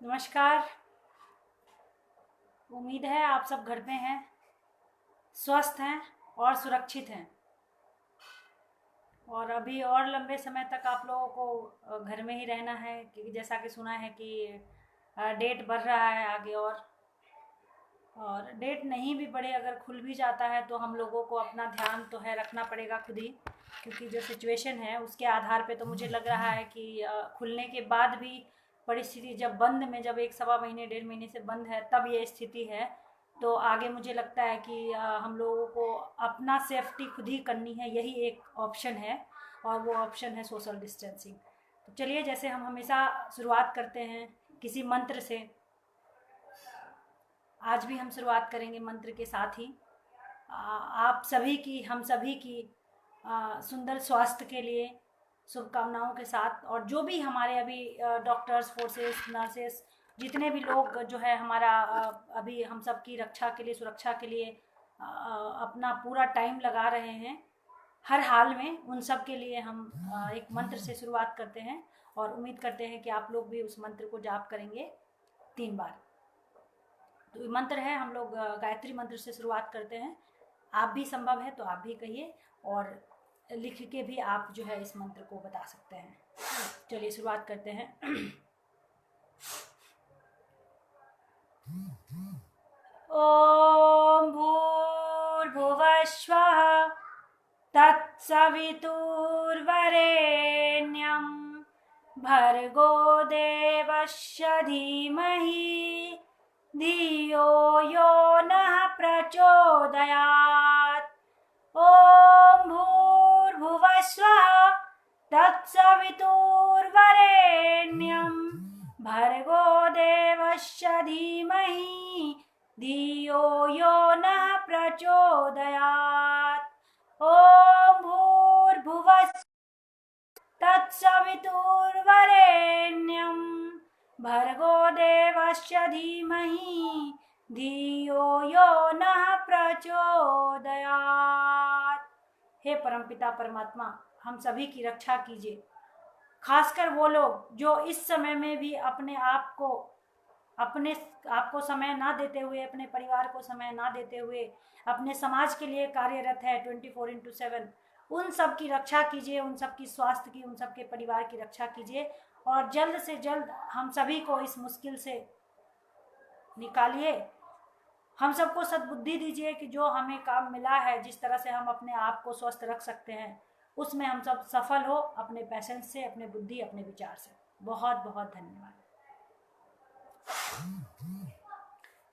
नमस्कार। उम्मीद है आप सब घर पे हैं, स्वस्थ हैं और सुरक्षित हैं। और अभी और लंबे समय तक आप लोगों को घर में ही रहना है, क्योंकि जैसा कि सुना है कि डेट बढ़ रहा है आगे। और डेट नहीं भी बढ़े, अगर खुल भी जाता है तो हम लोगों को अपना ध्यान तो है रखना पड़ेगा खुद ही, क्योंकि जो सिचुएशन है उसके आधार पे तो मुझे लग रहा है कि खुलने के बाद भी परिस्थिति जब बंद में, जब 1 सवा महीने 1.5 महीने से बंद है तब ये स्थिति है, तो आगे मुझे लगता है कि हम लोगों को अपना सेफ्टी खुद ही करनी है, यही एक ऑप्शन है। और वो ऑप्शन है सोशल डिस्टेंसिंग। तो चलिए, जैसे हम हमेशा शुरुआत करते हैं किसी मंत्र से, आज भी हम शुरुआत करेंगे मंत्र के साथ ही। आप सभी की, हम सभी की सुंदर स्वास्थ्य के लिए शुभकामनाओं के साथ, और जो भी हमारे अभी डॉक्टर्स, फोर्सेस, नर्सेस, जितने भी लोग जो है हमारा अभी हम सब की रक्षा के लिए, सुरक्षा के लिए अपना पूरा टाइम लगा रहे हैं हर हाल में, उन सब के लिए हम एक मंत्र से शुरुआत करते हैं। और उम्मीद करते हैं कि आप लोग भी उस मंत्र को जाप करेंगे 3 बार। तो मंत्र है, हम लोग गायत्री मंत्र से शुरुआत करते हैं। आप भी संभव है तो आप भी कहिए, और लिख के भी आप जो है इस मंत्र को बता सकते हैं। चलिए शुरुआत करते हैं। ओम भूर्भुवस्वः तत्सवितुर्वरेण्यं भर्गो देवस्य धीमहि धियो यो नः प्रचोदयात्। ॐ भूर्भुवस्वः तत्सवितुर्वरेण्यं भर्गो देवस्य धीमहि धियो यो नः प्रचोदयात्। ॐ भूर्भुवस्वः तत्सवितुर्वरेण्यं भर्गो देवस्य धीमहि धियो यो नः प्रचोदयात्। हे परमपिता परमात्मा, हम सभी की रक्षा कीजिए, खासकर वो लोग जो इस समय में भी अपने आप को समय ना देते हुए, अपने परिवार को समय ना देते हुए अपने समाज के लिए कार्यरत है 24/7। उन सब की रक्षा कीजिए, उन सब की स्वास्थ्य की, उन सब के परिवार की रक्षा कीजिए, और जल्द से जल्द हम सभी को इस मुश्किल से निकालिए। हम सबको सद्बुद्धि दीजिए कि जो हमें काम मिला है, जिस तरह से हम अपने आप को स्वस्थ रख सकते हैं, उसमें हम सब सफल हो, अपने पैशंस से, अपने बुद्धि, अपने विचार से। बहुत बहुत धन्यवाद।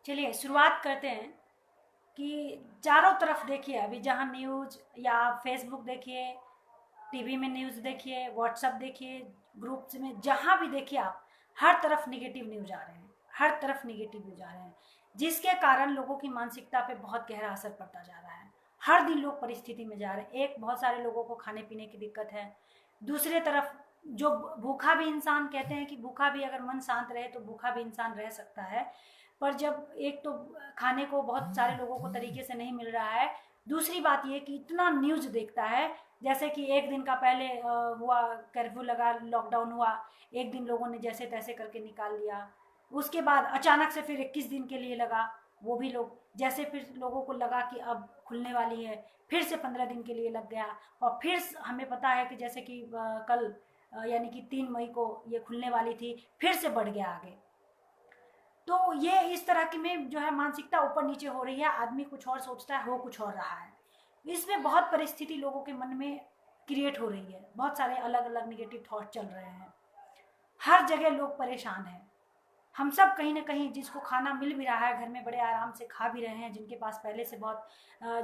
चलिए शुरुआत करते हैं कि चारों तरफ देखिए, अभी जहाँ न्यूज़, या आप फेसबुक देखिए, टीवी में न्यूज़ देखिए, व्हाट्सएप देखिए, ग्रुप्स में, जहाँ भी देखिए आप, हर तरफ निगेटिव न्यूज़ आ रहे हैं, हर तरफ निगेटिव न्यूज़ आ रहे हैं, जिसके कारण लोगों की मानसिकता पे बहुत गहरा असर पड़ता जा रहा है। हर दिन लोग परिस्थिति में जा रहे हैं। एक, बहुत सारे लोगों को खाने पीने की दिक्कत है। दूसरे तरफ जो भूखा भी इंसान, कहते हैं कि भूखा भी अगर मन शांत रहे तो भूखा भी इंसान रह सकता है, पर जब एक तो खाने को बहुत सारे लोगों को तरीके से नहीं मिल रहा है, दूसरी बात ये कि इतना न्यूज़ देखता है। जैसे कि एक दिन का पहले हुआ, कर्फ्यू लगा, लॉकडाउन हुआ, एक दिन लोगों ने जैसे तैसे करके निकाल लिया, उसके बाद अचानक से फिर 21 दिन के लिए लगा, वो भी लोग जैसे, फिर लोगों को लगा कि अब खुलने वाली है, फिर से 15 दिन के लिए लग गया, और फिर हमें पता है कि जैसे कि कल यानी कि 3 मई को ये खुलने वाली थी, फिर से बढ़ गया आगे। तो ये इस तरह की में जो है मानसिकता ऊपर नीचे हो रही है, आदमी कुछ और सोचता है, हो कुछ और रहा है। इसमें बहुत परिस्थिति लोगों के मन में क्रिएट हो रही है, बहुत सारे अलग अलग निगेटिव थॉट चल रहे हैं, हर जगह लोग परेशान हैं। हम सब कहीं ना कहीं, जिसको खाना मिल भी रहा है घर में, बड़े आराम से खा भी रहे हैं, जिनके पास पहले से बहुत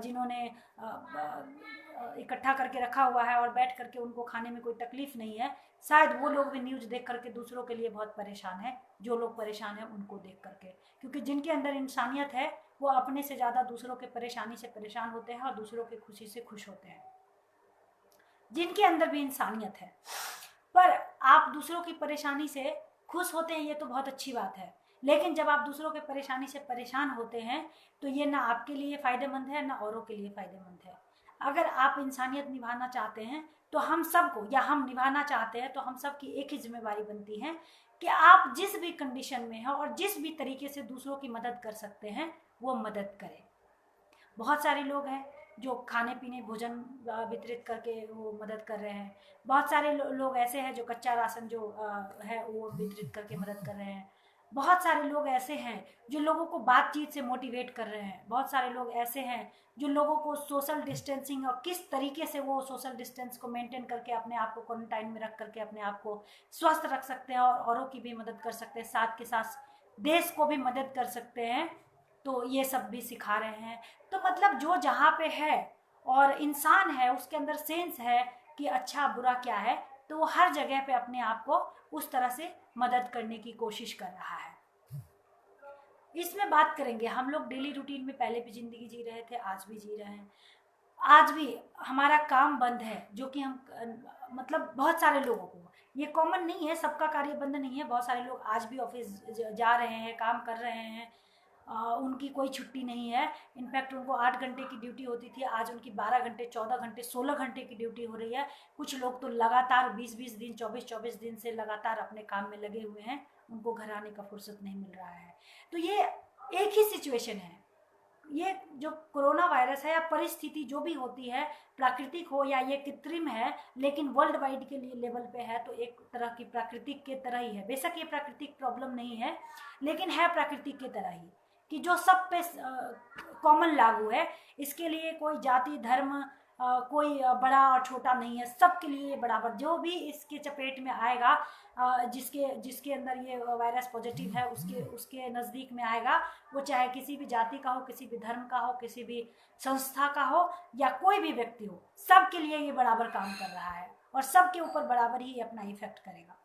जिन्होंने इकट्ठा करके रखा हुआ है और बैठ करके उनको खाने में कोई तकलीफ नहीं है, शायद वो लोग भी न्यूज़ देख करके दूसरों के लिए बहुत परेशान है। जो लोग परेशान हैं उनको देख करके, क्योंकि जिनके अंदर इंसानियत है वो अपने से ज़्यादा दूसरों के परेशानी से परेशान होते हैं और दूसरों की खुशी से खुश होते हैं। जिनके अंदर भी इंसानियत है, पर आप दूसरों की परेशानी से खुश होते हैं, ये तो बहुत अच्छी बात है, लेकिन जब आप दूसरों के परेशानी से परेशान होते हैं तो ये ना आपके लिए फ़ायदेमंद है, ना औरों के लिए फ़ायदेमंद है। अगर आप इंसानियत निभाना चाहते हैं तो हम सबको, या हम निभाना चाहते हैं तो हम सब की एक ही जिम्मेवारी बनती है कि आप जिस भी कंडीशन में हैं और जिस भी तरीके से दूसरों की मदद कर सकते हैं वो मदद करें। बहुत सारे लोग हैं जो खाने पीने भोजन वितरित करके वो मदद कर रहे हैं। बहुत सारे लोग ऐसे हैं जो कच्चा राशन जो है वो वितरित करके मदद कर रहे हैं। बहुत सारे लोग ऐसे हैं जो लोगों को बातचीत से मोटिवेट कर रहे हैं। बहुत सारे लोग ऐसे हैं जो लोगों को सोशल डिस्टेंसिंग और किस तरीके से वो सोशल डिस्टेंस को मेंटेन करके अपने आप को क्वारंटाइन में रख करके अपने आप को स्वस्थ रख सकते हैं और औरों की भी मदद कर सकते हैं, साथ के साथ देश को भी मदद कर सकते हैं, तो ये सब भी सिखा रहे हैं। तो मतलब जो जहाँ पे है और इंसान है उसके अंदर सेंस है कि अच्छा बुरा क्या है, तो वो हर जगह पे अपने आप को उस तरह से मदद करने की कोशिश कर रहा है। इसमें बात करेंगे, हम लोग डेली रूटीन में पहले भी जिंदगी जी रहे थे, आज भी जी रहे हैं। आज भी हमारा काम बंद है, जो कि हम मतलब बहुत सारे लोगों को, ये कॉमन नहीं है, सबका कार्य बंद नहीं है। बहुत सारे लोग आज भी ऑफिस जा रहे हैं, काम कर रहे हैं, उनकी कोई छुट्टी नहीं है। इनफैक्ट उनको 8 घंटे की ड्यूटी होती थी, आज उनकी 12 घंटे, 14 घंटे, 16 घंटे की ड्यूटी हो रही है। कुछ लोग तो लगातार 20-20 दिन, 24-24 दिन से लगातार अपने काम में लगे हुए हैं, उनको घर आने का फुर्सत नहीं मिल रहा है। तो ये एक ही सिचुएशन है। ये जो कोरोना वायरस है या परिस्थिति जो भी होती है, प्राकृतिक हो या ये कृत्रिम है, लेकिन वर्ल्ड वाइड के लिए लेवल पे है तो एक तरह की प्राकृतिक के तरह ही है। बेशक ये प्राकृतिक प्रॉब्लम नहीं है, लेकिन है प्राकृतिक के तरह ही, कि जो सब पे कॉमन लागू है। इसके लिए कोई जाति धर्म कोई बड़ा और छोटा नहीं है, सबके लिए बराबर। जो भी इसके चपेट में आएगा, जिसके अंदर ये वायरस पॉजिटिव है, उसके नज़दीक में आएगा, वो चाहे किसी भी जाति का हो, किसी भी धर्म का हो, किसी भी संस्था का हो या कोई भी व्यक्ति हो, सबके लिए ये बराबर काम कर रहा है और सबके ऊपर बराबर ही अपना इफेक्ट करेगा।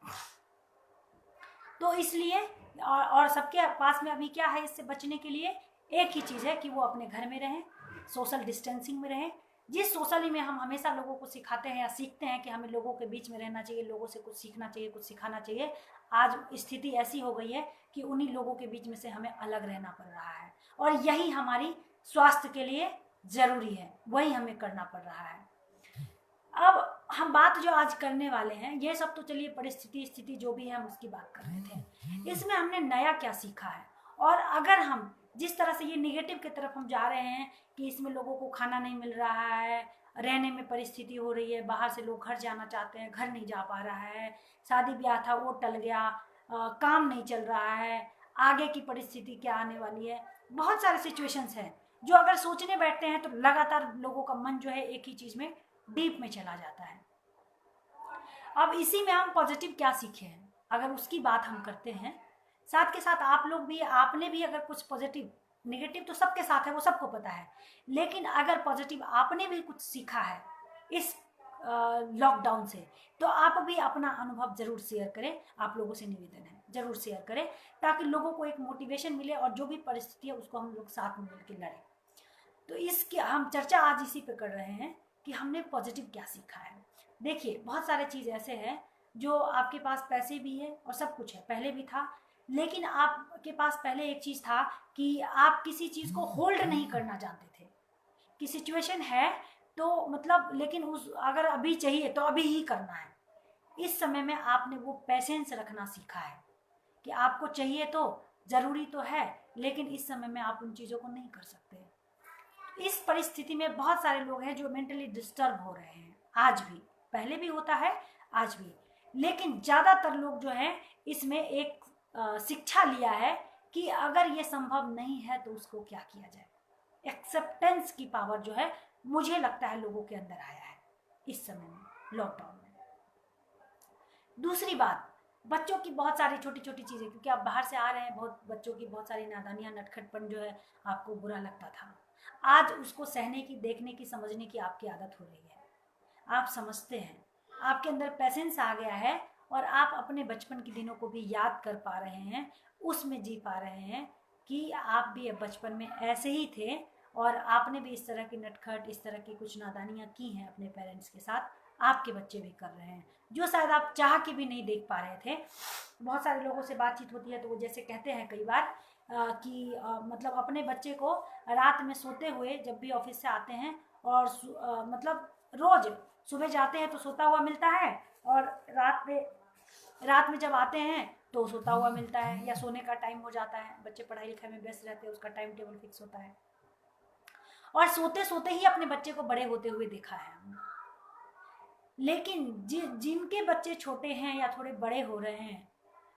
तो इसलिए और सबके पास में अभी क्या है इससे बचने के लिए, एक ही चीज़ है कि वो अपने घर में रहें, सोशल डिस्टेंसिंग में रहें। जिस सोशली में हम हमेशा लोगों को सिखाते हैं या सीखते हैं कि हमें लोगों के बीच में रहना चाहिए, लोगों से कुछ सीखना चाहिए, कुछ सिखाना चाहिए, आज स्थिति ऐसी हो गई है कि उन्हीं लोगों के बीच में से हमें अलग रहना पड़ रहा है, और यही हमारी स्वास्थ्य के लिए ज़रूरी है, वही हमें करना पड़ रहा है। अब हम बात जो आज करने वाले हैं, ये सब तो चलिए परिस्थिति स्थिति जो भी है हम उसकी बात कर रहे थे। इसमें हमने नया क्या सीखा है, और अगर हम जिस तरह से ये निगेटिव की तरफ हम जा रहे हैं कि इसमें लोगों को खाना नहीं मिल रहा है, रहने में परिस्थिति हो रही है, बाहर से लोग घर जाना चाहते हैं, घर नहीं जा पा रहा है, शादी ब्याह था वो टल गया, काम नहीं चल रहा है, आगे की परिस्थिति क्या आने वाली है, बहुत सारे सिचुएशंस हैं जो अगर सोचने बैठते हैं तो लगातार लोगों का मन जो है एक ही चीज़ में डीप में चला जाता है। अब इसी में हम पॉजिटिव क्या सीखे हैं, अगर उसकी बात हम करते हैं, साथ के साथ आप लोग भी, आपने भी अगर कुछ पॉजिटिव, नेगेटिव तो सबके साथ है वो सबको पता है, लेकिन अगर पॉजिटिव आपने भी कुछ सीखा है इस लॉकडाउन से, तो आप भी अपना अनुभव जरूर शेयर करें। आप लोगों से निवेदन है जरूर शेयर करें, ताकि लोगों को एक मोटिवेशन मिले और जो भी परिस्थिति है उसको हम लोग साथ में मिलकर लड़ें। तो इसकी हम चर्चा आज इसी पे कर रहे हैं कि हमने पॉजिटिव क्या सीखा है। देखिए बहुत सारे चीज़ ऐसे हैं जो आपके पास पैसे भी है और सब कुछ है, पहले भी था, लेकिन आपके पास पहले एक चीज़ था कि आप किसी चीज़ को होल्ड नहीं करना जानते थे, कि सिचुएशन है तो मतलब, लेकिन उस अगर अभी चाहिए तो अभी ही करना है। इस समय में आपने वो पेशेंस रखना सीखा है कि आपको चाहिए तो ज़रूरी तो है, लेकिन इस समय में आप उन चीज़ों को नहीं कर सकते। इस परिस्थिति में बहुत सारे लोग हैं जो मेंटली डिस्टर्ब हो रहे हैं, आज भी, पहले भी होता है आज भी, लेकिन ज़्यादातर लोग जो हैं इसमें एक शिक्षा लिया है कि अगर ये संभव नहीं है तो उसको क्या किया जाए। एक्सेप्टेंस की पावर जो है मुझे लगता है लोगों के अंदर आया है इस समय में, लॉकडाउन में। दूसरी बात, बच्चों की बहुत सारी छोटी छोटी चीज़ें, क्योंकि आप बाहर से आ रहे हैं, बहुत बच्चों की बहुत सारी नादानियाँ, नटखटपन जो है आपको बुरा लगता था, आज उसको सहने की, देखने की, समझने की आपकी आदत हो रही है। आप समझते हैं, आपके अंदर पेशेंस आ गया है और आप अपने बचपन के दिनों को भी याद कर पा रहे हैं, उसमें जी पा रहे हैं कि आप भी बचपन में ऐसे ही थे और आपने भी इस तरह की नटखट, इस तरह की कुछ नादानियाँ की हैं अपने पेरेंट्स के साथ, आपके बच्चे भी कर रहे हैं, जो शायद आप चाह के भी नहीं देख पा रहे थे। बहुत सारे लोगों से बातचीत होती है तो वो जैसे कहते हैं कई बार कि मतलब अपने बच्चे को रात में सोते हुए जब भी ऑफिस से आते हैं और मतलब रोज सुबह जाते हैं तो सोता हुआ मिलता है, और रात में जब आते हैं तो सोता हुआ मिलता है, या सोने का टाइम हो जाता है, बच्चे पढ़ाई लिखाई में व्यस्त रहते हैं, उसका टाइम टेबल फिक्स होता है। और सोते सोते ही अपने बच्चे को बड़े होते हुए देखा है हमने। लेकिन जिनके बच्चे छोटे हैं या थोड़े बड़े हो रहे हैं,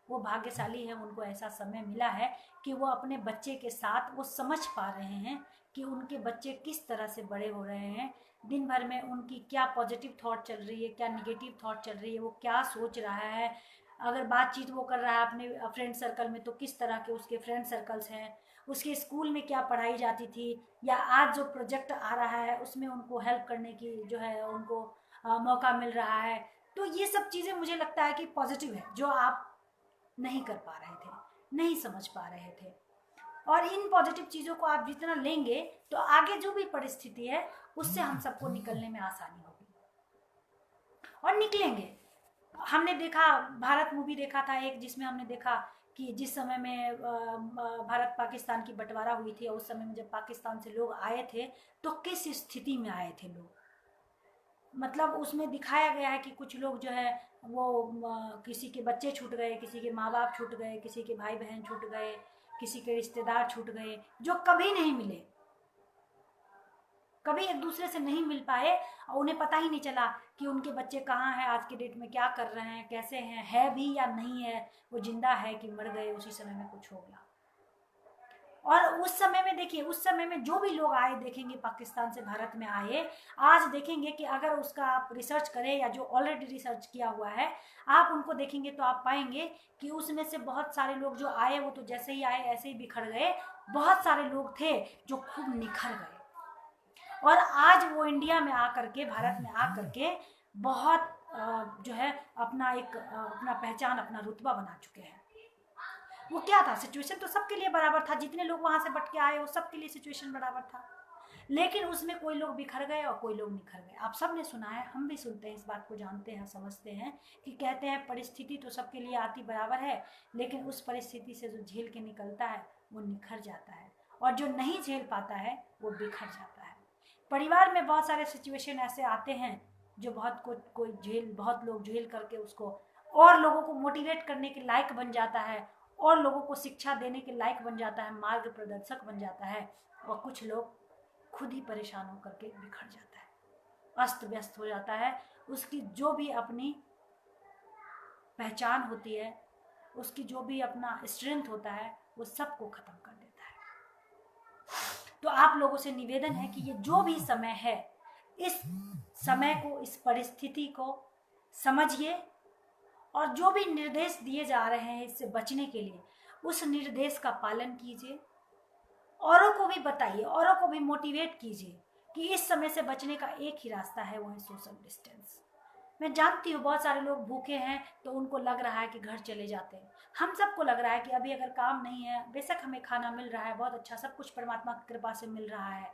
वो भाग्यशाली हैं, उनको ऐसा समय मिला है कि वो अपने बच्चे के साथ वो समझ पा रहे हैं कि उनके बच्चे किस तरह से बड़े हो रहे हैं, दिन भर में उनकी क्या पॉजिटिव थॉट चल रही है, क्या निगेटिव थॉट चल रही है, वो क्या सोच रहा है, अगर बातचीत वो कर रहा है अपने फ्रेंड सर्कल में तो किस तरह के उसके फ्रेंड सर्कल्स हैं, उसके स्कूल में क्या पढ़ाई जाती थी, या आज जो प्रोजेक्ट आ रहा है उसमें उनको हेल्प करने की जो है उनको मौका मिल रहा है। तो ये सब चीज़ें मुझे लगता है कि पॉजिटिव है, जो आप नहीं कर पा रहे थे, नहीं समझ पा रहे थे। और इन पॉजिटिव चीज़ों को आप जितना लेंगे तो आगे जो भी परिस्थिति है उससे हम सबको निकलने में आसानी होगी, और निकलेंगे। हमने देखा, भारत मूवी देखा था एक, जिसमें हमने देखा कि जिस समय में भारत पाकिस्तान की बंटवारा हुई थी, उस समय में जब पाकिस्तान से लोग आए थे तो किस स्थिति में आए थे लोग। मतलब उसमें दिखाया गया है कि कुछ लोग जो है वो किसी के बच्चे छूट गए, किसी के माँ बाप छूट गए, किसी के भाई बहन छूट गए, किसी के रिश्तेदार छूट गए, जो कभी नहीं मिले, कभी एक दूसरे से नहीं मिल पाए, और उन्हें पता ही नहीं चला कि उनके बच्चे कहाँ हैं, आज के डेट में क्या कर रहे हैं, कैसे हैं, है भी या नहीं है, वो जिंदा है कि मर गए, उसी समय में कुछ हो गया। और उस समय में देखिए, उस समय में जो भी लोग आए देखेंगे पाकिस्तान से भारत में आए, आज देखेंगे कि अगर उसका आप रिसर्च करें, या जो ऑलरेडी रिसर्च किया हुआ है आप उनको देखेंगे तो आप पाएंगे कि उसमें से बहुत सारे लोग जो आए वो तो जैसे ही आए ऐसे ही बिखर गए, बहुत सारे लोग थे जो खूब निखर गए, और आज वो इंडिया में आकर के, भारत में आकर के बहुत जो है अपना एक अपना पहचान, अपना रुतबा बना चुके हैं। वो क्या था, सिचुएशन तो सबके लिए बराबर था, जितने लोग वहां से बट के आए वो सबके लिए सिचुएशन बराबर था, लेकिन उसमें कोई लोग बिखर गए और कोई लोग निखर गए। आप सब ने सुना है, हम भी सुनते हैं, इस बात को जानते हैं, समझते हैं कि कहते हैं परिस्थिति तो सबके लिए आती बराबर है, लेकिन उस परिस्थिति से जो झेल के निकलता है वो निखर जाता है, और जो नहीं झेल पाता है वो बिखर जाता है। परिवार में बहुत सारे सिचुएशन ऐसे आते हैं जो बहुत लोग झेल करके उसको और लोगों को मोटिवेट करने के लायक बन जाता है, और लोगों को शिक्षा देने के लायक बन जाता है, मार्ग प्रदर्शक बन जाता है, और कुछ लोग खुद ही परेशान होकर के बिखर जाता है, अस्त व्यस्त हो जाता है, उसकी जो भी अपनी पहचान होती है, उसकी जो भी अपना स्ट्रेंथ होता है, वो सबको खत्म कर देता है। तो आप लोगों से निवेदन है कि ये जो भी समय है, इस समय को, इस परिस्थिति को समझिए, और जो भी निर्देश दिए जा रहे हैं इससे बचने के लिए, उस निर्देश का पालन कीजिए, औरों को भी बताइए, औरों को भी मोटिवेट कीजिए कि इस समय से बचने का एक ही रास्ता है, वो है सोशल डिस्टेंस। मैं जानती हूँ बहुत सारे लोग भूखे हैं तो उनको लग रहा है कि घर चले जाते हैं, हम सबको लग रहा है कि अभी अगर काम नहीं है, बेशक हमें खाना मिल रहा है, बहुत अच्छा, सब कुछ परमात्मा की कृपा से मिल रहा है,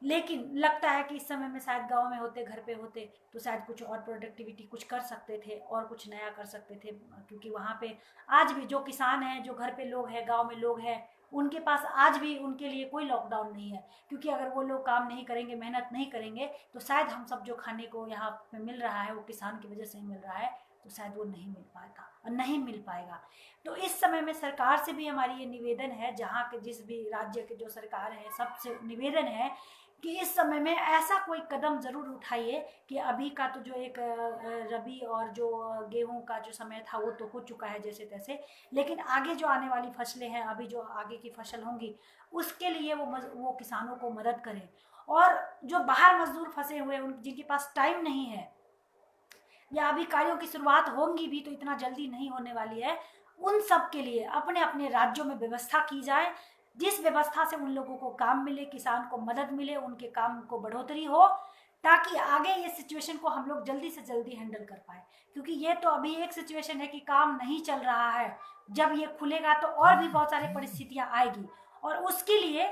लेकिन लगता है कि इस समय में शायद गांव में होते, घर पे होते तो शायद कुछ और प्रोडक्टिविटी कुछ कर सकते थे, और कुछ नया कर सकते थे, क्योंकि वहाँ पे आज भी जो किसान हैं, जो घर पे लोग हैं, गांव में लोग हैं, उनके पास आज भी उनके लिए कोई लॉकडाउन नहीं है, क्योंकि अगर वो लोग काम नहीं करेंगे, मेहनत नहीं करेंगे, तो शायद हम सब जो खाने को यहाँ पे मिल रहा है वो किसान की वजह से ही मिल रहा है, तो शायद वो नहीं मिल पाएगा और नहीं मिल पाएगा। तो इस समय में सरकार से भी हमारी ये निवेदन है, जहाँ के जिस भी राज्य के जो सरकार है सबसे निवेदन है कि इस समय में ऐसा कोई कदम ज़रूर उठाइए कि अभी का तो जो एक रबी और जो गेहूं का जो समय था वो तो हो चुका है जैसे तैसे, लेकिन आगे जो आने वाली फसलें हैं, अभी जो आगे की फसल होंगी, उसके लिए वो किसानों को मदद करें। और जो बाहर मजदूर फंसे हुए हैं, जिनके पास टाइम नहीं है, या अभी कार्यों की शुरुआत होंगी भी तो इतना जल्दी नहीं होने वाली है, उन सब के लिए अपने अपने राज्यों में व्यवस्था की जाए, जिस व्यवस्था से उन लोगों को काम मिले, किसान को मदद मिले, उनके काम को बढ़ोतरी हो, ताकि आगे ये सिचुएशन को हम लोग जल्दी से जल्दी हैंडल कर पाए। क्योंकि ये तो अभी एक सिचुएशन है कि काम नहीं चल रहा है, जब ये खुलेगा तो और भी बहुत सारी परिस्थितियां आएगी, और उसके लिए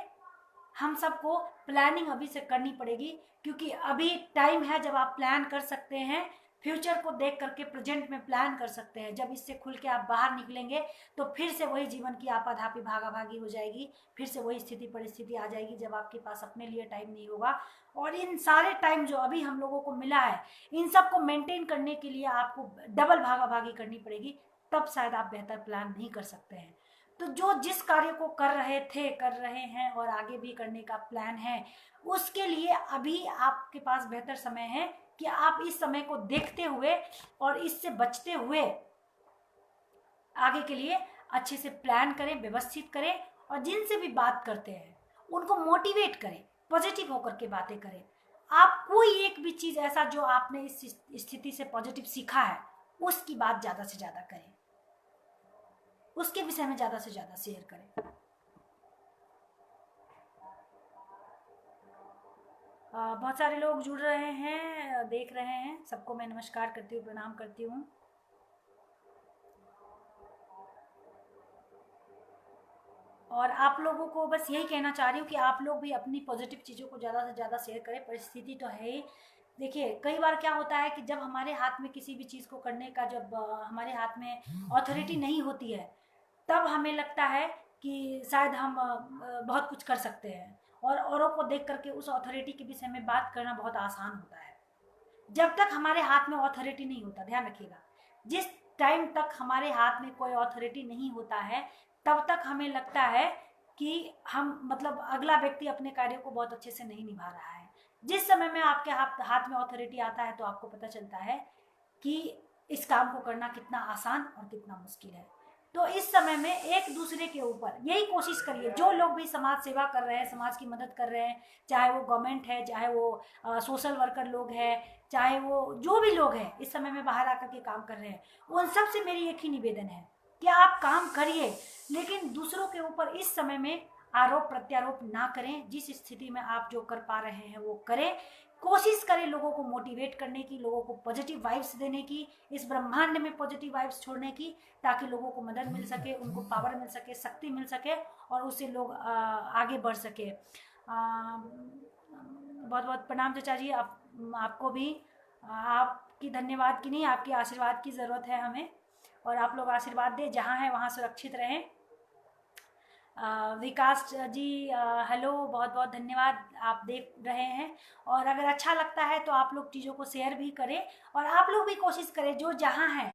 हम सबको प्लानिंग अभी से करनी पड़ेगी, क्योंकि अभी टाइम है जब आप प्लान कर सकते हैं, फ्यूचर को देख करके प्रेजेंट में प्लान कर सकते हैं। जब इससे खुल के आप बाहर निकलेंगे तो फिर से वही जीवन की आपाधापी भागा भागी हो जाएगी, फिर से वही स्थिति परिस्थिति आ जाएगी जब आपके पास अपने लिए टाइम नहीं होगा, और इन सारे टाइम जो अभी हम लोगों को मिला है, इन सब को मेंटेन करने के लिए आपको डबल भागा भागी करनी पड़ेगी, तब शायद आप बेहतर प्लान नहीं कर सकते हैं। तो जो जिस कार्य को कर रहे थे, कर रहे हैं और आगे भी करने का प्लान है, उसके लिए अभी आपके पास बेहतर समय है कि आप इस समय को देखते हुए और इससे बचते हुए आगे के लिए अच्छे से प्लान करें, व्यवस्थित करें, और जिनसे भी बात करते हैं उनको मोटिवेट करें, पॉजिटिव होकर के बातें करें। आप कोई एक भी चीज़ ऐसा जो आपने इस स्थिति से पॉजिटिव सीखा है, उसकी बात ज़्यादा से ज़्यादा करें, उसके विषय में ज़्यादा से ज़्यादा शेयर करें। बहुत सारे लोग जुड़ रहे हैं, देख रहे हैं, सबको मैं नमस्कार करती हूँ, प्रणाम करती हूँ। और आप लोगों को बस यही कहना चाह रही हूँ कि आप लोग भी अपनी पॉजिटिव चीज़ों को ज़्यादा से ज़्यादा शेयर करें। परिस्थिति तो है ही, देखिए कई बार क्या होता है कि जब हमारे हाथ में किसी भी चीज़ को करने का, जब हमारे हाथ में अथॉरिटी नहीं होती है, तब हमें लगता है कि शायद हम बहुत कुछ कर सकते हैं, और औरों को देख करके उस अथॉरिटी के विषय में बात करना बहुत आसान होता है। जब तक हमारे हाथ में अथॉरिटी नहीं होता, ध्यान रखिएगा, जिस टाइम तक हमारे हाथ में कोई अथॉरिटी नहीं होता है, तब तक हमें लगता है कि हम, मतलब अगला व्यक्ति अपने कार्य को बहुत अच्छे से नहीं निभा रहा है। जिस समय में आपके हाथ में अथॉरिटी आता है, तो आपको पता चलता है कि इस काम को करना कितना आसान और कितना मुश्किल है। तो इस समय में एक दूसरे के ऊपर यही कोशिश करिए, जो लोग भी समाज सेवा कर रहे हैं, समाज की मदद कर रहे हैं, चाहे वो गवर्नमेंट है, चाहे वो सोशल वर्कर लोग हैं, चाहे वो जो भी लोग हैं इस समय में बाहर आकर के काम कर रहे हैं, उन सब से मेरी एक ही निवेदन है कि आप काम करिए, लेकिन दूसरों के ऊपर इस समय में आरोप प्रत्यारोप ना करें। जिस स्थिति में आप जो कर पा रहे हैं वो करें, कोशिश करें लोगों को मोटिवेट करने की, लोगों को पॉजिटिव वाइब्स देने की, इस ब्रह्मांड में पॉजिटिव वाइब्स छोड़ने की, ताकि लोगों को मदद मिल सके, उनको पावर मिल सके, शक्ति मिल सके, और उससे लोग आगे बढ़ सके। बहुत बहुत प्रणाम चाचा जी, आपको भी, आपकी धन्यवाद की नहीं, आपके आशीर्वाद की ज़रूरत है हमें, और आप लोग आशीर्वाद दें, जहाँ हैं वहाँ सुरक्षित रहें। विकास जी हेलो, बहुत बहुत धन्यवाद, आप देख रहे हैं। और अगर अच्छा लगता है तो आप लोग चीज़ों को शेयर भी करें, और आप लोग भी कोशिश करें, जो जहाँ हैं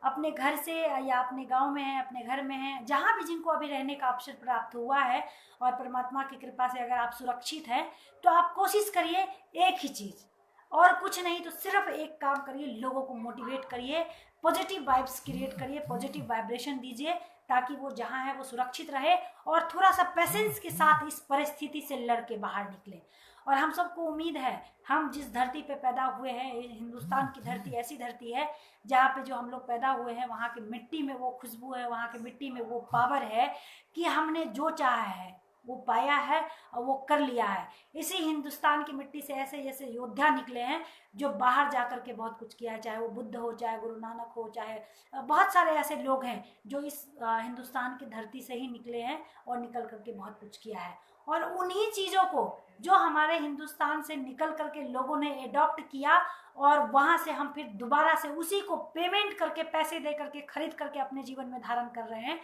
अपने घर से या अपने गांव में है, अपने घर में है, जहाँ भी जिनको अभी रहने का अवसर प्राप्त हुआ है, और परमात्मा की कृपा से अगर आप सुरक्षित हैं, तो आप कोशिश करिए एक ही चीज़, और कुछ नहीं तो सिर्फ एक काम करिए, लोगों को मोटिवेट करिए, पॉजिटिव वाइब्स क्रिएट करिए, पॉजिटिव वाइब्रेशन दीजिए, ताकि वो जहाँ है वो सुरक्षित रहे, और थोड़ा सा पेशेंस के साथ इस परिस्थिति से लड़ के बाहर निकले। और हम सबको उम्मीद है, हम जिस धरती पे पैदा हुए हैं, हिंदुस्तान की धरती ऐसी धरती है जहाँ पे जो हम लोग पैदा हुए हैं, वहाँ की मिट्टी में वो खुशबू है, वहाँ की मिट्टी में वो पावर है कि हमने जो चाहा है वो पाया है और वो कर लिया है। इसी हिंदुस्तान की मिट्टी से ऐसे ऐसे योद्धा निकले हैं जो बाहर जाकर के बहुत कुछ किया है, चाहे वो बुद्ध हो, चाहे गुरु नानक हो, चाहे बहुत सारे ऐसे लोग हैं जो इस हिंदुस्तान की धरती से ही निकले हैं और निकल करके बहुत कुछ किया है। और उन्हीं चीज़ों को जो हमारे हिंदुस्तान से निकल करके लोगों ने एडॉप्ट किया, और वहाँ से हम फिर दोबारा से उसी को पेमेंट करके, पैसे दे करके, खरीद करके अपने जीवन में धारण कर रहे हैं।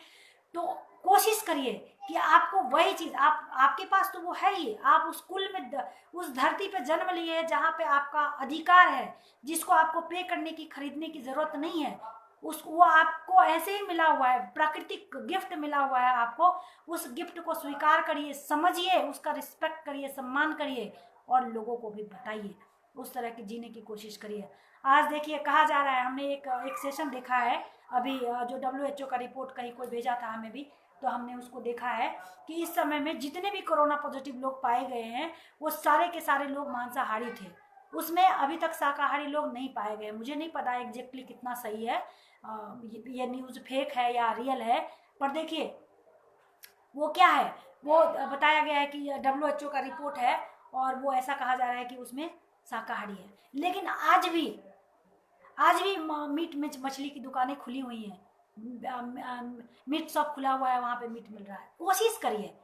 तो कोशिश करिए कि आपको वही चीज़, आपके पास तो वो है ही, आप उस कुल में उस धरती पे जन्म लिए हैं जहाँ पे आपका अधिकार है, जिसको आपको पे करने की, खरीदने की ज़रूरत नहीं है, वो आपको ऐसे ही मिला हुआ है, प्राकृतिक गिफ्ट मिला हुआ है आपको। उस गिफ्ट को स्वीकार करिए, समझिए, उसका रिस्पेक्ट करिए, सम्मान करिए, और लोगों को भी बताइए, उस तरह की जीने की कोशिश करिए। आज देखिए कहा जा रहा है, हमने एक सेशन देखा है अभी, जो WHO का रिपोर्ट कहीं कोई भेजा था हमें भी, तो हमने उसको देखा है कि इस समय में जितने भी कोरोना पॉजिटिव लोग पाए गए हैं, वो सारे के सारे लोग मांसाहारी थे। उसमें अभी तक शाकाहारी लोग नहीं पाए गए। मुझे नहीं पता एग्जैक्टली कितना सही है, ये न्यूज़ फेक है या रियल है, पर देखिए वो क्या है, वो बताया गया है कि WHO का रिपोर्ट है, और वो ऐसा कहा जा रहा है कि उसमें शाकाहारी है। लेकिन आज भी मीट मछली की दुकानें खुली हुई हैं, मीट शॉप खुला हुआ है, वहाँ पे मीट मिल रहा है। कोशिश करिए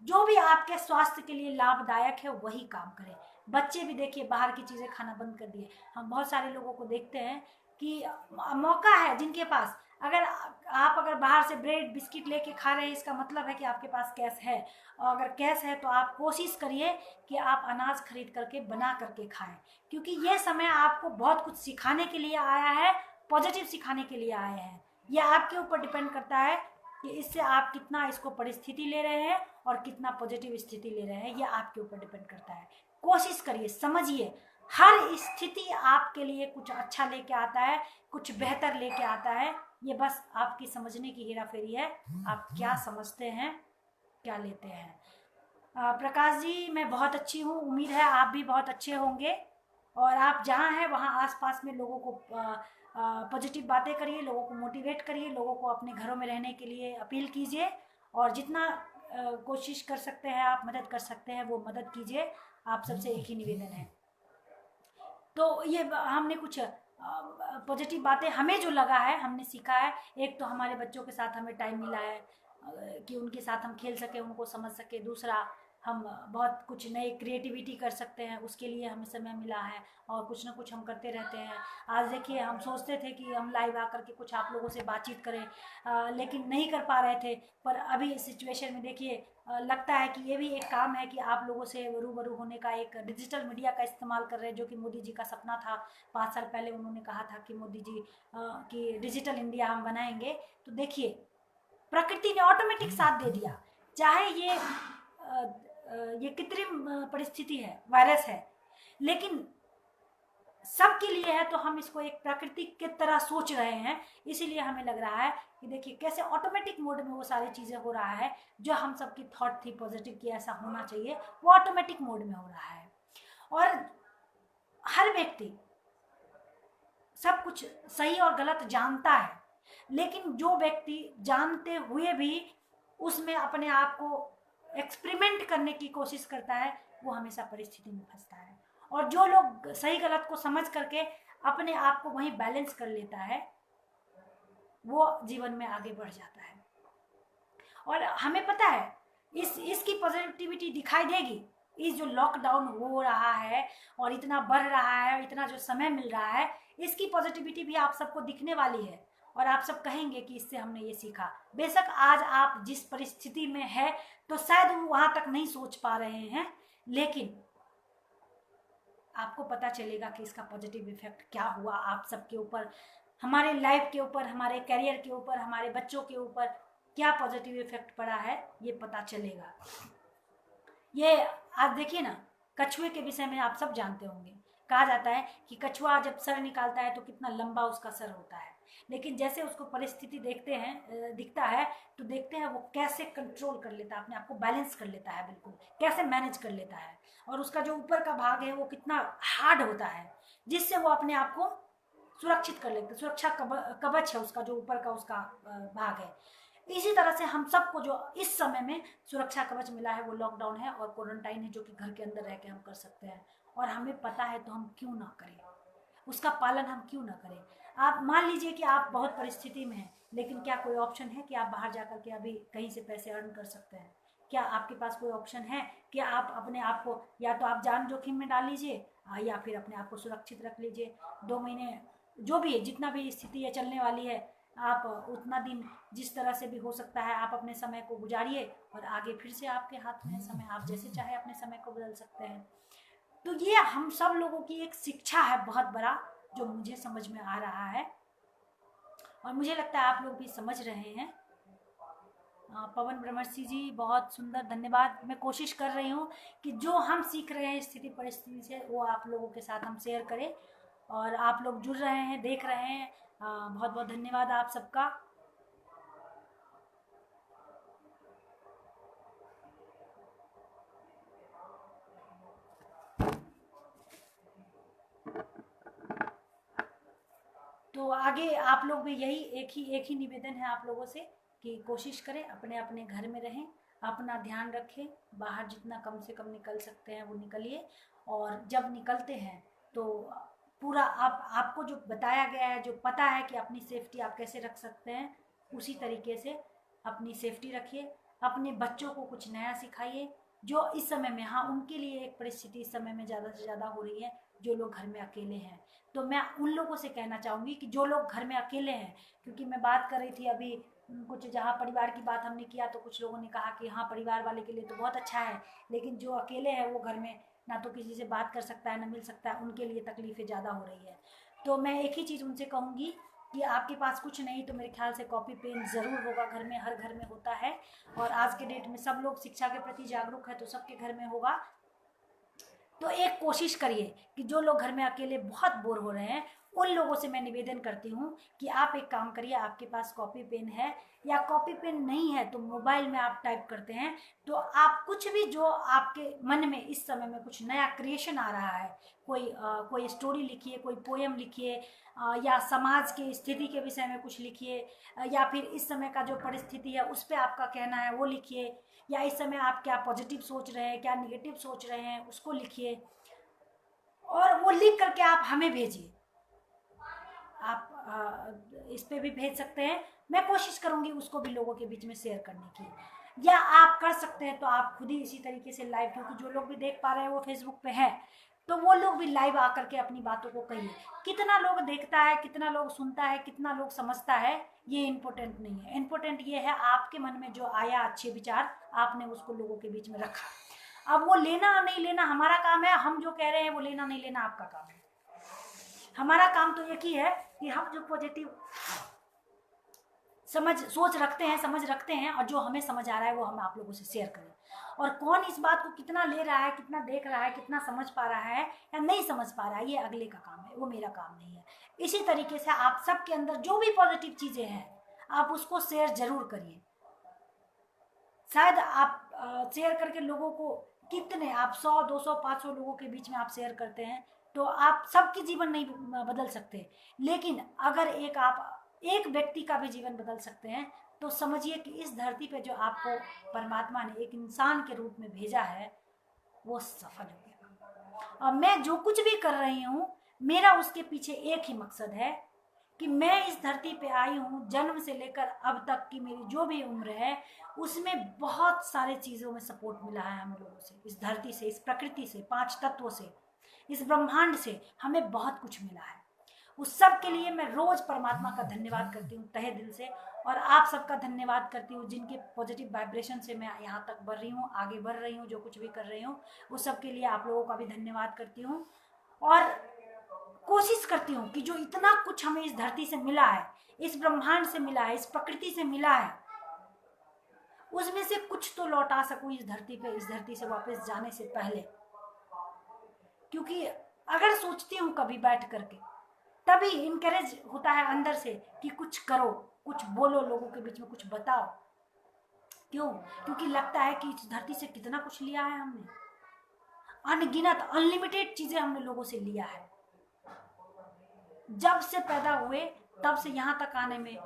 जो भी आपके स्वास्थ्य के लिए लाभदायक है वही काम करें। बच्चे भी देखिए बाहर की चीज़ें खाना बंद कर दिए। हम बहुत सारे लोगों को देखते हैं कि मौका है जिनके पास, अगर आप अगर बाहर से ब्रेड बिस्किट लेके खा रहे हैं, इसका मतलब है कि आपके पास कैश है। और अगर कैश है तो आप कोशिश करिए कि आप अनाज खरीद करके बना करके खाएं, क्योंकि ये समय आपको बहुत कुछ सिखाने के लिए आया है, पॉजिटिव सिखाने के लिए आए हैं। ये आपके ऊपर डिपेंड करता है कि इससे आप कितना इसको परिस्थिति ले रहे हैं और कितना पॉजिटिव स्थिति ले रहे हैं, ये आपके ऊपर डिपेंड करता है। कोशिश करिए, समझिए, हर स्थिति आपके लिए कुछ अच्छा लेके आता है, कुछ बेहतर लेके आता है। ये बस आपकी समझने की हेरा फेरी है, आप क्या समझते हैं, क्या लेते हैं। प्रकाश जी, मैं बहुत अच्छी हूँ, उम्मीद है आप भी बहुत अच्छे होंगे। और आप जहाँ हैं वहाँ आसपास में लोगों को पॉजिटिव बातें करिए, लोगों को मोटिवेट करिए, लोगों को अपने घरों में रहने के लिए अपील कीजिए, और जितना कोशिश कर सकते हैं आप, मदद कर सकते हैं वो मदद कीजिए। आप सबसे एक ही निवेदन है। तो ये हमने कुछ पॉजिटिव बातें हमें जो लगा है, हमने सीखा है। एक तो हमारे बच्चों के साथ हमें टाइम मिला है कि उनके साथ हम खेल सके, उनको समझ सके। दूसरा, हम बहुत कुछ नए क्रिएटिविटी कर सकते हैं, उसके लिए हमें समय मिला है, और कुछ ना कुछ हम करते रहते हैं। आज देखिए, हम सोचते थे कि हम लाइव आकर के कुछ आप लोगों से बातचीत करें, लेकिन नहीं कर पा रहे थे। पर अभी इस सिचुएशन में देखिए, लगता है कि ये भी एक काम है कि आप लोगों से रूबरू होने का, एक डिजिटल मीडिया का इस्तेमाल कर रहे हैं, जो कि मोदी जी का सपना था। 5 साल पहले उन्होंने कहा था कि मोदी जी कि डिजिटल इंडिया हम बनाएंगे। तो देखिए, प्रकृति ने ऑटोमेटिक साथ दे दिया। चाहे ये कृत्रिम परिस्थिति है, वायरस है, लेकिन सबके लिए है, तो हम इसको एक प्राकृतिक की तरह सोच रहे हैं। इसीलिए हमें लग रहा है कि देखिए कैसे ऑटोमेटिक मोड में वो सारी चीजें हो रहा है, जो हम सबकी थॉट थी पॉजिटिव की ऐसा होना चाहिए, वो ऑटोमेटिक मोड में हो रहा है। और हर व्यक्ति सब कुछ सही और गलत जानता है, लेकिन जो व्यक्ति जानते हुए भी उसमें अपने आप को एक्सपेरिमेंट करने की कोशिश करता है, वो हमेशा परिस्थिति में फंसता है। और जो लोग सही गलत को समझ करके अपने आप को वहीं बैलेंस कर लेता है, वो जीवन में आगे बढ़ जाता है। और हमें पता है इसकी पॉजिटिविटी दिखाई देगी। इस जो लॉकडाउन हो रहा है और इतना बढ़ रहा है, इतना जो समय मिल रहा है, इसकी पॉजिटिविटी भी आप सबको दिखने वाली है। और आप सब कहेंगे कि इससे हमने ये सीखा। बेशक आज आप जिस परिस्थिति में है, तो शायद वो वहां तक नहीं सोच पा रहे हैं, लेकिन आपको पता चलेगा कि इसका पॉजिटिव इफेक्ट क्या हुआ आप सबके ऊपर, हमारे लाइफ के ऊपर, हमारे करियर के ऊपर, हमारे बच्चों के ऊपर क्या पॉजिटिव इफेक्ट पड़ा है, ये पता चलेगा। ये आप देखिए ना, कछुए के विषय में आप सब जानते होंगे। कहा जाता है कि कछुआ जब सर निकालता है तो कितना लंबा उसका सर होता है, लेकिन जैसे उसको परिस्थिति देखते हैं, दिखता है, तो देखते हैं वो कैसे कंट्रोल कर लेता है, अपने आप को बैलेंस कर लेता है, बिल्कुल कैसे मैनेज कर लेता है। और उसका जो ऊपर का भाग है वो कितना हार्ड होता है, जिससे वो अपने आप को सुरक्षित कर लेते। सुरक्षा कवच है उसका, जो ऊपर का उसका भाग है। इसी तरह से हम सबको जो इस समय में सुरक्षा कवच मिला है, वो लॉकडाउन है और क्वारंटाइन है, जो कि घर के अंदर रह के हम कर सकते हैं। और हमें पता है तो हम क्यों ना करें, उसका पालन हम क्यों ना करें। आप मान लीजिए कि आप बहुत परिस्थिति में हैं, लेकिन क्या कोई ऑप्शन है कि आप बाहर जाकर के अभी कहीं से पैसे अर्न कर सकते हैं? क्या आपके पास कोई ऑप्शन है कि आप अपने आप को, या तो आप जान जोखिम में डाल लीजिए, या फिर अपने आप को सुरक्षित रख लीजिए। 2 महीने जो भी है, जितना भी स्थिति है चलने वाली है, आप उतना दिन जिस तरह से भी हो सकता है आप अपने समय को गुजारिए, और आगे फिर से आपके हाथ में है समय, आप जैसे चाहे अपने समय को बदल सकते हैं। तो ये हम सब लोगों की एक शिक्षा है बहुत बड़ा, जो मुझे समझ में आ रहा है, और मुझे लगता है आप लोग भी समझ रहे हैं। पवन ब्रह्मर्षि जी, बहुत सुंदर, धन्यवाद। मैं कोशिश कर रही हूँ कि जो हम सीख रहे हैं स्थिति परिस्थिति से, वो आप लोगों के साथ हम शेयर करें, और आप लोग जुड़ रहे हैं, देख रहे हैं। बहुत बहुत धन्यवाद आप सबका। तो आगे आप लोग भी यही एक ही निवेदन है आप लोगों से कि कोशिश करें, अपने अपने घर में रहें, अपना ध्यान रखें, बाहर जितना कम से कम निकल सकते हैं वो निकलिए। और जब निकलते हैं तो पूरा आपको जो बताया गया है, जो पता है कि अपनी सेफ्टी आप कैसे रख सकते हैं, उसी तरीके से अपनी सेफ्टी रखिए। अपने बच्चों को कुछ नया सिखाइए, जो इस समय में, हाँ, उनके लिए एक परिस्थिति इस समय में ज़्यादा से ज़्यादा हो रही है, जो लोग घर में अकेले हैं। तो मैं उन लोगों से कहना चाहूँगी कि जो लोग घर में अकेले हैं, क्योंकि मैं बात कर रही थी अभी कुछ जहाँ परिवार की बात हमने किया तो कुछ लोगों ने कहा कि हाँ परिवार वाले के लिए तो बहुत अच्छा है, लेकिन जो अकेले हैं वो घर में ना तो किसी से बात कर सकता है ना मिल सकता है, उनके लिए तकलीफ़ें ज़्यादा हो रही है। तो मैं एक ही चीज़ उनसे कहूँगी कि आपके पास कुछ नहीं तो मेरे ख्याल से कॉपी पेन ज़रूर होगा घर में, हर घर में होता है। और आज के डेट में सब लोग शिक्षा के प्रति जागरूक है तो सबके घर में होगा। तो एक कोशिश करिए कि जो लोग घर में अकेले बहुत बोर हो रहे हैं उन लोगों से मैं निवेदन करती हूँ कि आप एक काम करिए, आपके पास कॉपी पेन है या कॉपी पेन नहीं है तो मोबाइल में आप टाइप करते हैं, तो आप कुछ भी जो आपके मन में इस समय में कुछ नया क्रिएशन आ रहा है, कोई स्टोरी लिखिए, कोई पोएम लिखिए, या समाज की स्थिति के विषय में कुछ लिखिए, या फिर इस समय का जो परिस्थिति है उस पर आपका कहना है वो लिखिए, या इस समय आप क्या पॉजिटिव सोच रहे हैं क्या निगेटिव सोच रहे हैं उसको लिखिए, और वो लिख करके आप हमें भेजिए। आप इस पे भी भेज सकते हैं, मैं कोशिश करूंगी उसको भी लोगों के बीच में शेयर करने की, या आप कर सकते हैं तो आप खुद ही इसी तरीके से लाइव, क्योंकि जो लोग भी देख पा रहे हैं वो फेसबुक पे है, तो वो लोग भी लाइव आकर के अपनी बातों को कहिए। कितना लोग देखता है, कितना लोग सुनता है, कितना लोग समझता है, ये इम्पोर्टेंट नहीं है। इम्पोर्टेंट ये है आपके मन में जो आया अच्छे विचार, आपने उसको लोगों के बीच में रखा। अब वो लेना नहीं लेना हमारा काम है, हम जो कह रहे हैं वो लेना नहीं लेना आपका काम है। हमारा काम तो एक ही है कि हम जो पॉजिटिव सोच रखते हैं, समझ रखते हैं, और जो हमें समझ आ रहा है वो हम आप लोगों से शेयर करें। और कौन इस बात को कितना ले रहा है, कितना देख रहा है, कितना समझ पा रहा है या नहीं समझ पा रहा है, ये अगले का काम है, वो मेरा काम नहीं है। इसी तरीके से आप सबके अंदर जो भी पॉजिटिव चीज़ें हैं आप उसको शेयर जरूर करिए। शायद आप शेयर करके लोगों को कितने, आप 100, 200, 500 लोगों के बीच में आप शेयर करते हैं तो आप सबकी जीवन नहीं बदल सकते, लेकिन अगर एक व्यक्ति का भी जीवन बदल सकते हैं तो समझिए कि इस धरती पे जो आपको परमात्मा ने एक इंसान के रूप में भेजा है वो सफल हो गया। और मैं जो कुछ भी कर रही हूँ मेरा उसके पीछे एक ही मकसद है कि मैं इस धरती पे आई हूँ, जन्म से लेकर अब तक की मेरी जो भी उम्र है उसमें बहुत सारे चीज़ों में सपोर्ट मिला है हम लोगों से, इस धरती से, इस प्रकृति से, 5 तत्वों से, इस ब्रह्मांड से हमें बहुत कुछ मिला है। उस सब के लिए मैं रोज परमात्मा का धन्यवाद करती हूँ तहे दिल से, और आप सबका धन्यवाद करती हूँ जिनके पॉजिटिव वाइब्रेशन से मैं यहाँ तक बढ़ रही हूँ, आगे बढ़ रही हूँ, जो कुछ भी कर रही हूँ उस सब के लिए आप लोगों का भी धन्यवाद करती हूँ। और कोशिश करती हूँ कि जो इतना कुछ हमें इस धरती से मिला है, इस ब्रह्मांड से मिला है, इस प्रकृति से मिला है, उसमें से कुछ तो लौटा सकूं इस धरती पे, इस धरती से वापस जाने से पहले। क्योंकि अगर सोचती हूँ कभी बैठ करके तभी इनकरेज होता है अंदर से कि कुछ करो, कुछ बोलो, लोगों के बीच में कुछ बताओ। क्यों? क्योंकि लगता है कि इस धरती से कितना कुछ लिया है हमने, अनगिनत अनलिमिटेड चीजें हमने लोगों से लिया है। जब से पैदा हुए तब से यहाँ तक आने में,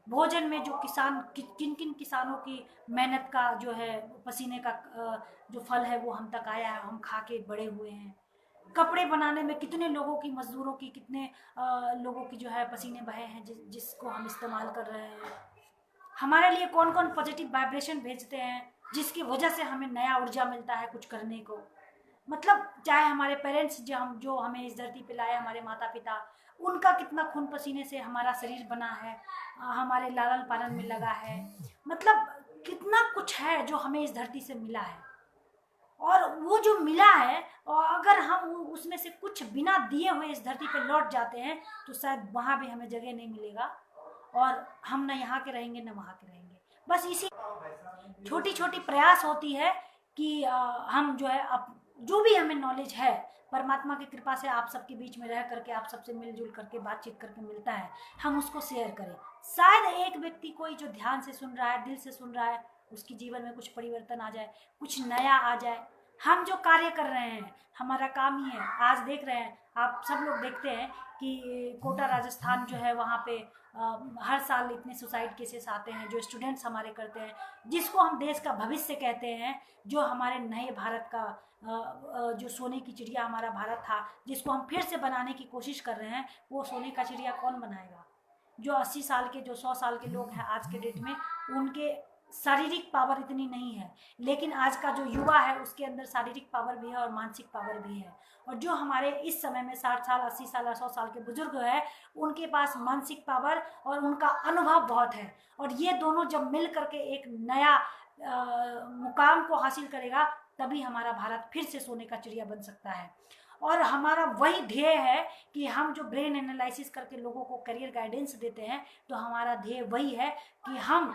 भोजन में जो किन किन किसानों की मेहनत का जो है, पसीने का जो फल है वो हम तक आया है, हम खा के बड़े हुए हैं। कपड़े बनाने में कितने लोगों की, मजदूरों की, कितने लोगों की जो है पसीने बहे हैं, जिसको हम इस्तेमाल कर रहे हैं। हमारे लिए कौन कौन पॉजिटिव वाइब्रेशन भेजते हैं जिसकी वजह से हमें नया ऊर्जा मिलता है कुछ करने को। मतलब चाहे हमारे पेरेंट्स जो हमें इस धरती पे लाए, हमारे माता पिता, उनका कितना खून पसीने से हमारा शरीर बना है, हमारे लालन पालन में लगा है। मतलब कितना कुछ है जो हमें इस धरती से मिला है, और वो जो मिला है, और अगर हम उसमें से कुछ बिना दिए हुए इस धरती पे लौट जाते हैं तो शायद वहाँ भी हमें जगह नहीं मिलेगा, और हम न यहाँ के रहेंगे न वहाँ के रहेंगे। बस इसी छोटी छोटी प्रयास होती है कि हम जो है जो भी हमें नॉलेज है परमात्मा की कृपा से आप सबके बीच में रह करके, आप सबसे मिलजुल करके, बातचीत करके मिलता है, हम उसको शेयर करें। शायद एक व्यक्ति कोई जो ध्यान से सुन रहा है, दिल से सुन रहा है, उसके जीवन में कुछ परिवर्तन आ जाए, कुछ नया आ जाए। हम जो कार्य कर रहे हैं हमारा काम ही है। आज देख रहे हैं, आप सब लोग देखते हैं कि कोटा राजस्थान जो है वहाँ पे हर साल इतने सुसाइड केसेस आते हैं जो स्टूडेंट्स हमारे करते हैं, जिसको हम देश का भविष्य कहते हैं, जो हमारे नए भारत का जो सोने की चिड़िया हमारा भारत था, जिसको हम फिर से बनाने की कोशिश कर रहे हैं, वो सोने का चिड़िया कौन बनाएगा? जो 80 साल के, जो 100 साल के लोग हैं आज के डेट में, उनके शारीरिक पावर इतनी नहीं है, लेकिन आज का जो युवा है उसके अंदर शारीरिक पावर भी है और मानसिक पावर भी है। और जो हमारे इस समय में 60 साल 80 साल 100 साल के बुजुर्ग है, उनके पास मानसिक पावर और उनका अनुभव बहुत है। और ये दोनों जब मिल करके एक नया मुकाम को हासिल करेगा, तभी हमारा भारत फिर से सोने का चिड़िया बन सकता है। और हमारा वही ध्येय है कि हम जो ब्रेन एनालिसिस करके लोगों को करियर गाइडेंस देते हैं, तो हमारा ध्येय वही है कि हम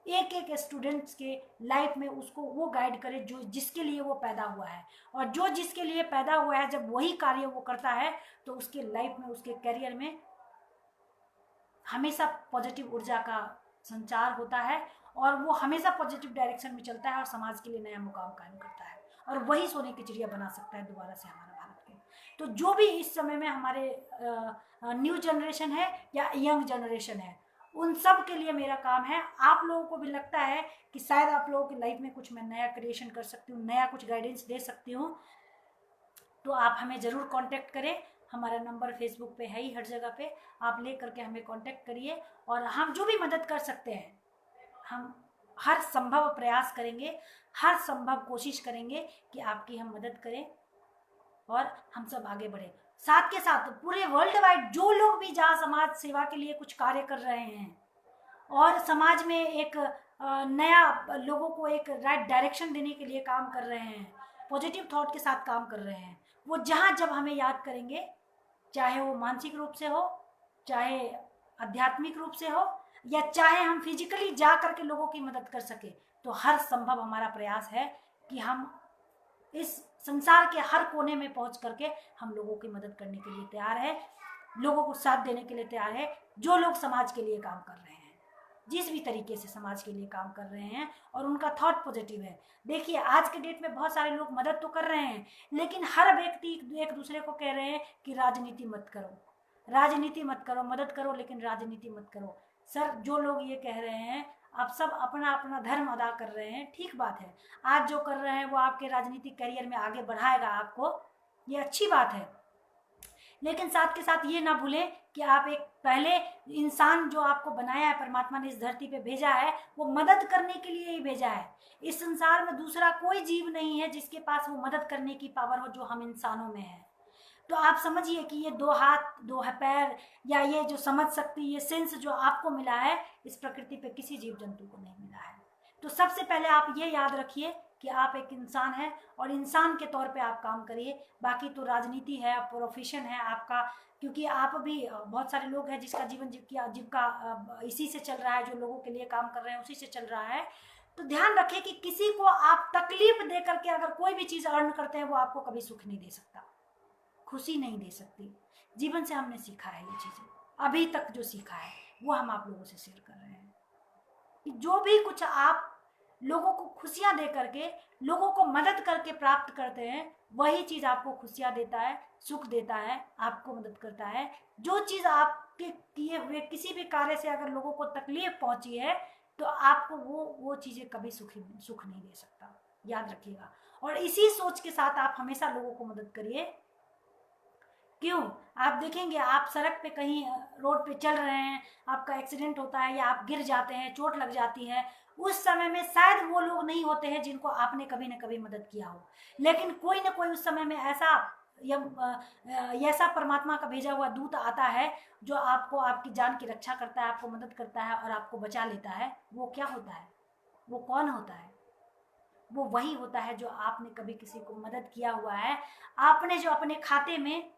एक एक स्टूडेंट्स के लाइफ में उसको वो गाइड करें जो जिसके लिए वो पैदा हुआ है। और जो जिसके लिए पैदा हुआ है, जब वही कार्य वो करता है, तो उसके लाइफ में, उसके करियर में हमेशा पॉजिटिव ऊर्जा का संचार होता है और वो हमेशा पॉजिटिव डायरेक्शन में चलता है और समाज के लिए नया मुकाम कायम करता है। और वही सोने की चिड़िया बना सकता है दोबारा से हमारा भारत के। तो जो भी इस समय में हमारे न्यू जनरेशन है या यंग जनरेशन है, उन सब के लिए मेरा काम है। आप लोगों को भी लगता है कि शायद आप लोगों की लाइफ में कुछ मैं नया क्रिएशन कर सकती हूँ, नया कुछ गाइडेंस दे सकती हूँ, तो आप हमें ज़रूर कांटेक्ट करें। हमारा नंबर फेसबुक पे है ही, हर जगह पे आप ले करके हमें कांटेक्ट करिए। और हम जो भी मदद कर सकते हैं, हम हर संभव प्रयास करेंगे, हर संभव कोशिश करेंगे कि आपकी हम मदद करें और हम सब आगे बढ़े। साथ के साथ पूरे वर्ल्ड वाइड जो लोग भी जहाँ समाज सेवा के लिए कुछ कार्य कर रहे हैं और समाज में एक नया लोगों को एक राइट डायरेक्शन देने के लिए काम कर रहे हैं, पॉजिटिव थॉट के साथ काम कर रहे हैं, वो जहाँ जब हमें याद करेंगे, चाहे वो मानसिक रूप से हो, चाहे आध्यात्मिक रूप से हो, या चाहे हम फिजिकली जा करके लोगों की मदद कर सके, तो हर संभव हमारा प्रयास है कि हम इस संसार के हर कोने में पहुंच करके हम लोगों की मदद करने के लिए तैयार है, लोगों को साथ देने के लिए तैयार है। जो लोग समाज के लिए काम कर रहे हैं, जिस भी तरीके से समाज के लिए काम कर रहे हैं और उनका थॉट पॉजिटिव है। देखिए आज के डेट में बहुत सारे लोग मदद तो कर रहे हैं, लेकिन हर व्यक्ति एक दूसरे को कह रहे हैं कि राजनीति मत करो, राजनीति मत करो, मदद करो लेकिन राजनीति मत करो। सर, जो लोग ये कह रहे हैं, आप सब अपना अपना धर्म अदा कर रहे हैं, ठीक बात है। आज जो कर रहे हैं वो आपके राजनीतिक करियर में आगे बढ़ाएगा आपको, ये अच्छी बात है। लेकिन साथ के साथ ये ना भूलें कि आप एक पहले इंसान जो आपको बनाया है, परमात्मा ने इस धरती पे भेजा है, वो मदद करने के लिए ही भेजा है। इस संसार में दूसरा कोई जीव नहीं है जिसके पास वो मदद करने की पावर हो जो हम इंसानों में है। तो आप समझिए कि ये 2 हाथ 2 पैर या ये जो समझ सकती, ये सेंस जो आपको मिला है, इस प्रकृति पे किसी जीव जंतु को नहीं मिला है। तो सबसे पहले आप ये याद रखिए कि आप एक इंसान हैं और इंसान के तौर पे आप काम करिए। बाकी तो राजनीति है, प्रोफेशन है आपका, क्योंकि आप भी बहुत सारे लोग हैं जिसका जीविका इसी से चल रहा है, जो लोगों के लिए काम कर रहे हैं उसी से चल रहा है। तो ध्यान रखिए कि किसी को आप तकलीफ दे करके अगर कोई भी चीज़ अर्न करते हैं, वो आपको कभी सुख नहीं दे सकता, खुशी नहीं दे सकती। जीवन से हमने सीखा है ये चीज़ें, अभी तक जो सीखा है वो हम आप लोगों से शेयर कर रहे हैं कि जो भी कुछ आप लोगों को खुशियां दे करके, लोगों को मदद करके प्राप्त करते हैं, वही चीज़ आपको खुशियां देता है, सुख देता है, आपको मदद करता है। जो चीज़ आपके किए हुए किसी भी कार्य से अगर लोगों को तकलीफ पहुंची है, तो आपको वो चीज़ें कभी सुख नहीं दे सकता, याद रखिएगा। और इसी सोच के साथ आप हमेशा लोगों को मदद करिए। क्यों? आप देखेंगे, आप सड़क पे कहीं रोड पे चल रहे हैं, आपका एक्सीडेंट होता है या आप गिर जाते हैं, चोट लग जाती है, उस समय में शायद वो लोग नहीं होते हैं जिनको आपने कभी न कभी मदद किया हो, लेकिन कोई ना कोई उस समय में ऐसा परमात्मा का भेजा हुआ दूत आता है जो आपको, आपकी जान की रक्षा करता है, आपको मदद करता है और आपको बचा लेता है। वो क्या होता है? वो कौन होता है? वो वही होता है जो आपने कभी किसी को मदद किया हुआ है, आपने जो अपने खाते में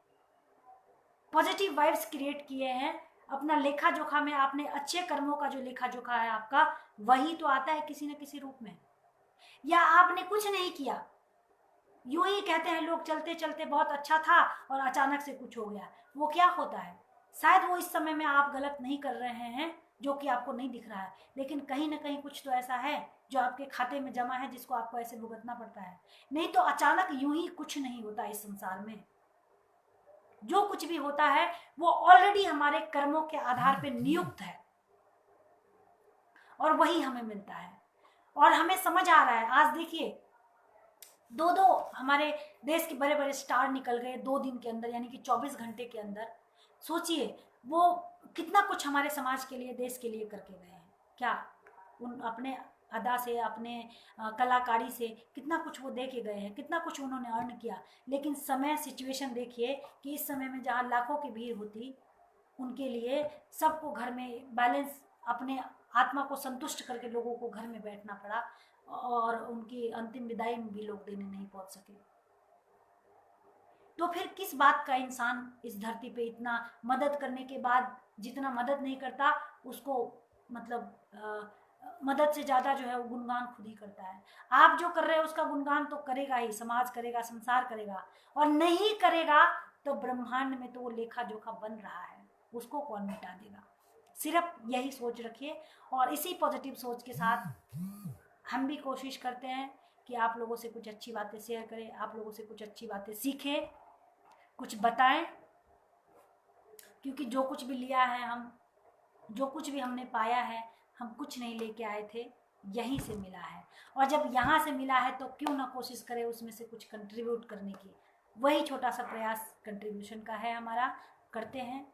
पॉजिटिव वाइब्स क्रिएट किए हैं, अपना लेखा जोखा में आपने अच्छे कर्मों का जो लेखा जोखा है आपका, वही तो आता है किसी न किसी रूप में। या आपने कुछ नहीं किया, यूं ही कहते हैं लोग, चलते चलते बहुत अच्छा था और अचानक से कुछ हो गया। वो क्या होता है? शायद वो इस समय में आप गलत नहीं कर रहे हैं जो कि आपको नहीं दिख रहा है, लेकिन कहीं ना कहीं कुछ तो ऐसा है जो आपके खाते में जमा है जिसको आपको ऐसे भुगतना पड़ता है। नहीं तो अचानक यूं ही कुछ नहीं होता इस संसार में। जो कुछ भी होता है वो ऑलरेडी हमारे कर्मों के आधार पे नियुक्त है और वही हमें मिलता है। और हमें समझ आ रहा है, आज देखिए 2 हमारे देश के बड़े बड़े स्टार निकल गए 2 दिन के अंदर, यानी कि 24 घंटे के अंदर। सोचिए वो कितना कुछ हमारे समाज के लिए, देश के लिए करके गए हैं। क्या उन अपने अदा से, अपने कलाकारी से कितना कुछ वो दे के गए हैं, कितना कुछ उन्होंने अर्न किया। लेकिन समय, सिचुएशन देखिए कि इस समय में जहाँ लाखों की भीड़ होती, उनके लिए सबको घर में बैलेंस, अपने आत्मा को संतुष्ट करके लोगों को घर में बैठना पड़ा, और उनकी अंतिम विदाई में भी लोग देने नहीं पहुंच सके। तो फिर किस बात का इंसान इस धरती पे इतना मदद करने के बाद जितना मदद नहीं करता, उसको मतलब मदद से ज्यादा जो है वो गुणगान खुद ही करता है। आप जो कर रहे हैं उसका गुणगान तो करेगा ही, समाज करेगा, संसार करेगा, और नहीं करेगा तो ब्रह्मांड में तो वो लेखा जोखा बन रहा है, उसको कौन मिटा देगा। सिर्फ यही सोच रखिए, और इसी पॉजिटिव सोच के साथ हम भी कोशिश करते हैं कि आप लोगों से कुछ अच्छी बातें शेयर करें, आप लोगों से कुछ अच्छी बातें सीखें, कुछ बताएं। क्योंकि जो कुछ भी लिया है हम, जो कुछ भी हमने पाया है, हम कुछ नहीं लेके आए थे, यहीं से मिला है। और जब यहाँ से मिला है तो क्यों ना कोशिश करें उसमें से कुछ कंट्रीब्यूट करने की। वही छोटा सा प्रयास कंट्रीब्यूशन का है हमारा, करते हैं।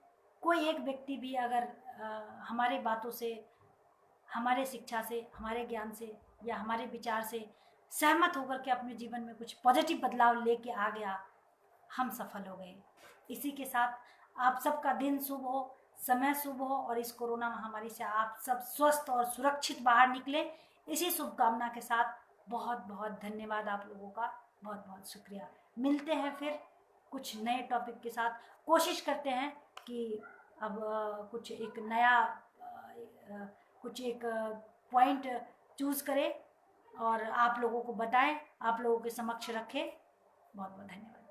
कोई एक व्यक्ति भी अगर हमारे बातों से, हमारे शिक्षा से, हमारे ज्ञान से या हमारे विचार से सहमत होकर के अपने जीवन में कुछ पॉजिटिव बदलाव लेके आ गया, हम सफल हो गए। इसी के साथ आप सबका दिन शुभ हो, समय शुभ हो, और इस कोरोना महामारी से आप सब स्वस्थ और सुरक्षित बाहर निकले, इसी शुभकामना के साथ बहुत बहुत धन्यवाद आप लोगों का, बहुत बहुत शुक्रिया। मिलते हैं फिर कुछ नए टॉपिक के साथ। कोशिश करते हैं कि अब कुछ एक नया कुछ एक पॉइंट चूज़ करें और आप लोगों को बताएं, आप लोगों के समक्ष रखें। बहुत बहुत धन्यवाद।